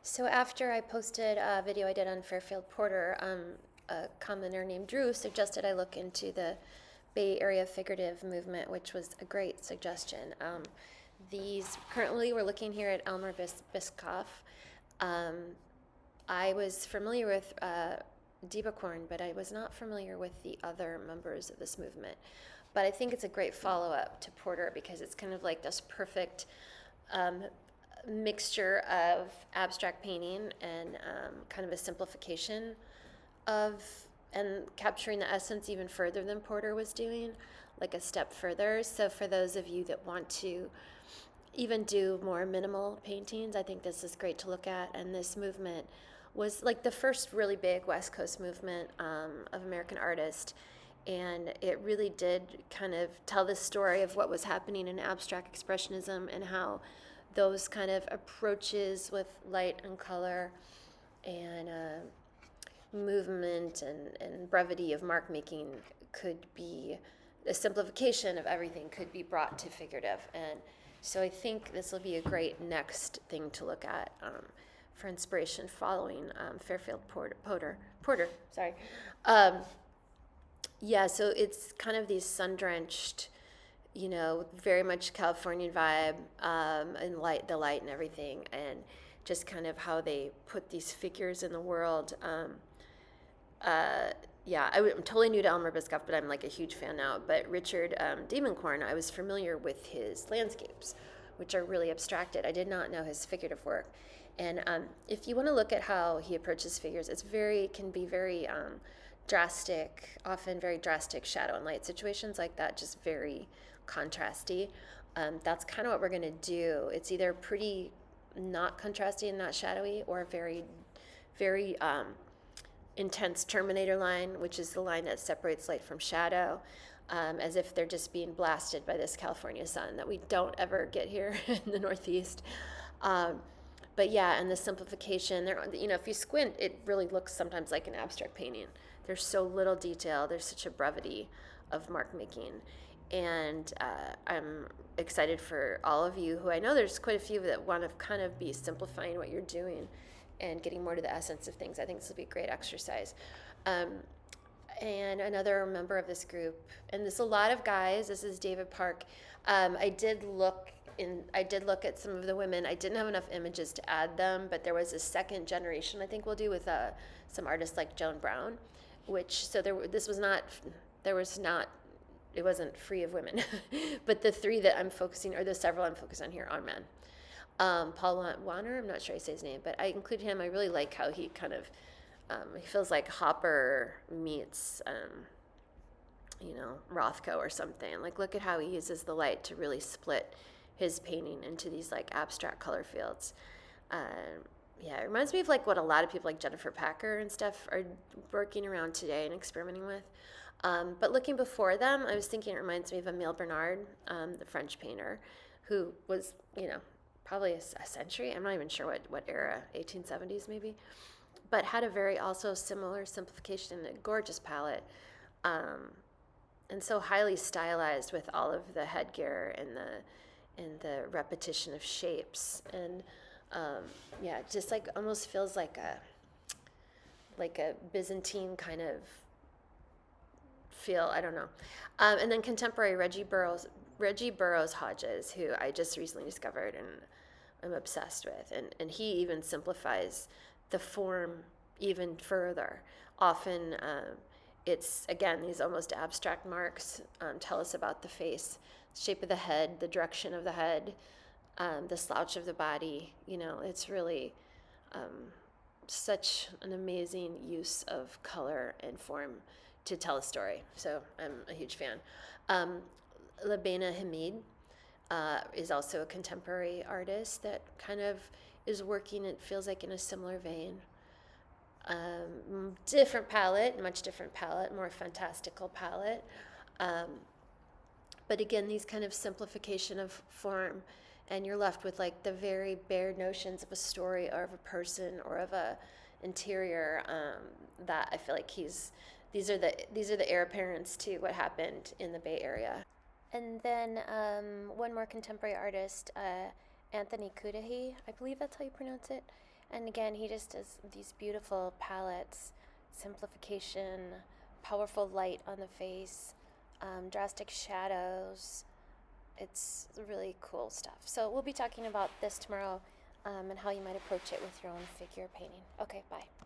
So after I posted a video I did on Fairfield Porter, a commenter named Drew suggested I look into the Bay Area Figurative movement, which was a great suggestion. These currently we're looking here at Elmer Bischoff. Um, I was familiar with Diebenkorn, but I was not familiar with the other members of this movement. But I think it's a great follow-up to Porter because it's kind of like this perfect um, mixture of abstract painting and kind of a simplification of and capturing the essence even further than Porter was doing, like a step further. So for those of you that want to even do more minimal paintings, I think this is great to look at. And this movement was like the first really big West Coast movement of American artists. And it really did kind of tell the story of what was happening in abstract expressionism and how those kind of approaches with light and color and movement and brevity of mark making could be a simplification of everything could be brought to figurative. And so I think this will be a great next thing to look at for inspiration following Fairfield Porter. Sorry. Yeah, so it's kind of these sun-drenched, very much Californian vibe, and the light and everything, and just kind of how they put these figures in the world. Yeah, I'm totally new to Elmer Bischoff, but I'm like a huge fan now. But Richard Diebenkorn, I was familiar with his landscapes, which are really abstracted. I did not know his figurative work. And if you want to look at how he approaches figures, can be very drastic, often very drastic shadow and light situations like that, just very contrasty. That's kind of what we're going to do. It's either pretty not contrasty and not shadowy, or very, very intense Terminator line, which is the line that separates light from shadow, as if they're just being blasted by this California sun that we don't ever get here in the Northeast. But yeah, and the simplification, if you squint, it really looks sometimes like an abstract painting. There's so little detail. There's such a brevity of mark making. And I'm excited for all of you who I know there's quite a few that want to kind of be simplifying what you're doing and getting more to the essence of things. I think this will be a great exercise. And another member of this group, and there's a lot of guys, this is David Park. I did look at some of the women. I didn't have enough images to add them, but there was a second generation I think we'll do with some artists like Joan Brown, it wasn't free of women. But the several I'm focusing on here are men. Paul Warner, I'm not sure I say his name, but I included him. I really like how he kind of, he feels like Hopper meets, Rothko or something. Like, look at how he uses the light to really split his painting into these like abstract color fields. Yeah, it reminds me of like what a lot of people like Jennifer Packer and stuff are working around today and experimenting with. But looking before them, I was thinking it reminds me of Emile Bernard, the French painter, who was, probably a century. I'm not even sure what era, 1870s maybe, but had a very also similar simplification and a gorgeous palette, and so highly stylized with all of the headgear and the repetition of shapes, and yeah, just like almost feels like a Byzantine kind of feel. I don't know. And then contemporary Reggie Burroughs Hodges, who I just recently discovered and I'm obsessed with, and he even simplifies the form even further. Often it's, again, these almost abstract marks tell us about the face, shape of the head, the direction of the head, the slouch of the body. It's really such an amazing use of color and form to tell a story. So I'm a huge fan. Labena Hamid is also a contemporary artist that kind of is working, it feels like, in a similar vein. Much different palette, more fantastical palette. But again, these kind of simplification of form, and you're left with like the very bare notions of a story or of a person or of a interior, that I feel like these are the heir apparents to what happened in the Bay Area. And then one more contemporary artist, Anthony Cudahy, I believe that's how you pronounce it. And again, he just does these beautiful palettes, simplification, powerful light on the face, drastic shadows. It's really cool stuff. So we'll be talking about this tomorrow, and how you might approach it with your own figure painting. Okay, bye.